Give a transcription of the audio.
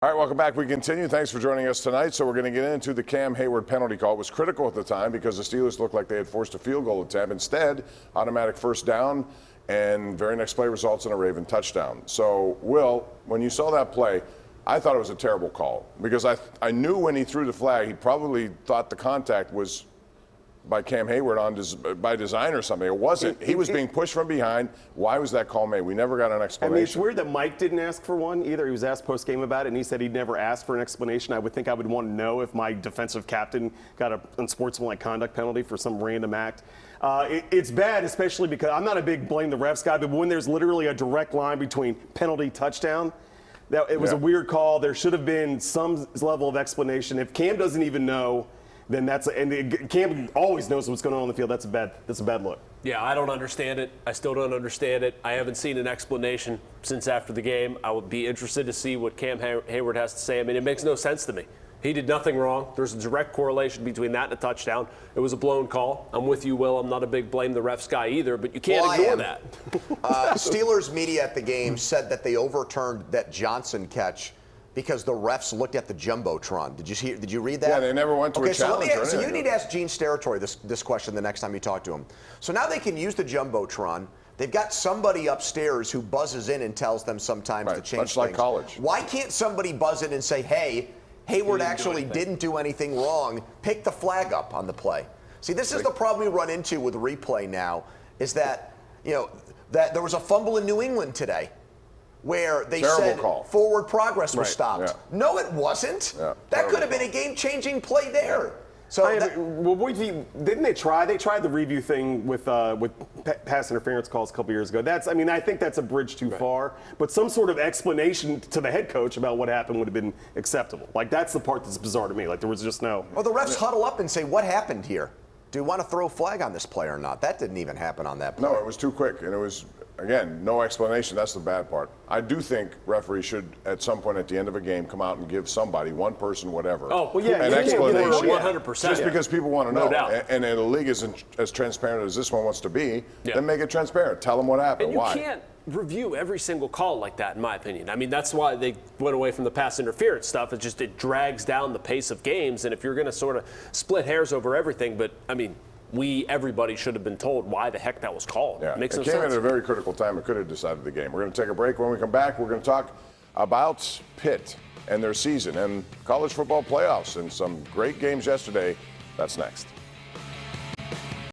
All right, welcome back. We continue. Thanks for joining us tonight. So we're going to get into the Cam Hayward penalty call. It was critical at the time because the Steelers looked like they had forced a field goal attempt. Instead, automatic first down, and very next play results in a Raven touchdown. So, Will, when you saw that play, I thought it was a terrible call because I knew when he threw the flag, he probably thought the contact was by Cam Hayward by design or something. It wasn't. He was being pushed from behind. Why was that call made? We never got an explanation. I mean, it's weird that Mike didn't ask for one either. He was asked post-game about it, and he said he'd never asked for an explanation. I would think I would want to know if my defensive captain got an unsportsmanlike conduct penalty for some random act. It's bad, especially because I'm not a big blame the refs guy, but when there's literally a direct line between penalty touchdown, it was a weird call. There should have been some level of explanation. If Cam doesn't even know, then Cam always knows what's going on the field. That's a bad look. Yeah, I don't understand it. I still don't understand it. I haven't seen an explanation since after the game. I would be interested to see what Cam Hayward has to say. I mean, it makes no sense to me. He did nothing wrong. There's a direct correlation between that and a touchdown. It was a blown call. I'm with you, Will. I'm not a big blame the refs guy either, but you can't ignore that. Steelers media at the game said that they overturned that Johnson catch because the refs looked at the Jumbotron. Did you read that? Yeah, they never went to a challenge. So you need to ask Gene Steratore this question the next time you talk to him. So now they can use the Jumbotron. They've got somebody upstairs who buzzes in and tells them sometimes to change much like college. Why can't somebody buzz in and say, hey, Hayward actually didn't do anything wrong, pick the flag up on the play? See, this is the problem we run into with replay now, is that, that there was a fumble in New England today where they said forward progress was stopped. Yeah. No, it wasn't. Yeah. That could have been a game-changing play there. Yeah. So didn't they try? They tried the review thing with pass interference calls a couple years ago. I think that's a bridge too far. But some sort of explanation to the head coach about what happened would have been acceptable. Like, that's the part that's bizarre to me. Like, there was just no. Well, the refs huddle up and say, "What happened here? Do you want to throw a flag on this play or not?" That didn't even happen on that play. No, it was too quick, and it was. Again, no explanation. That's the bad part. I do think referees should, at some point at the end of a game, come out and give somebody, one person, whatever, an explanation. 100%. Just because people want to know. No doubt. And the league isn't as transparent as this one wants to be, then make it transparent. Tell them what happened. And you Why? can't review every single call like that, in my opinion. I mean, that's why they went away from the pass interference stuff. It drags down the pace of games. And if you're going to sort of split hairs over everything, but, I mean, everybody should have been told why the heck that was called. Yeah. Makes no sense. It came at a very critical time. It could have decided the game. We're going to take a break. When we come back, we're going to talk about Pitt and their season and college football playoffs and some great games yesterday. That's next.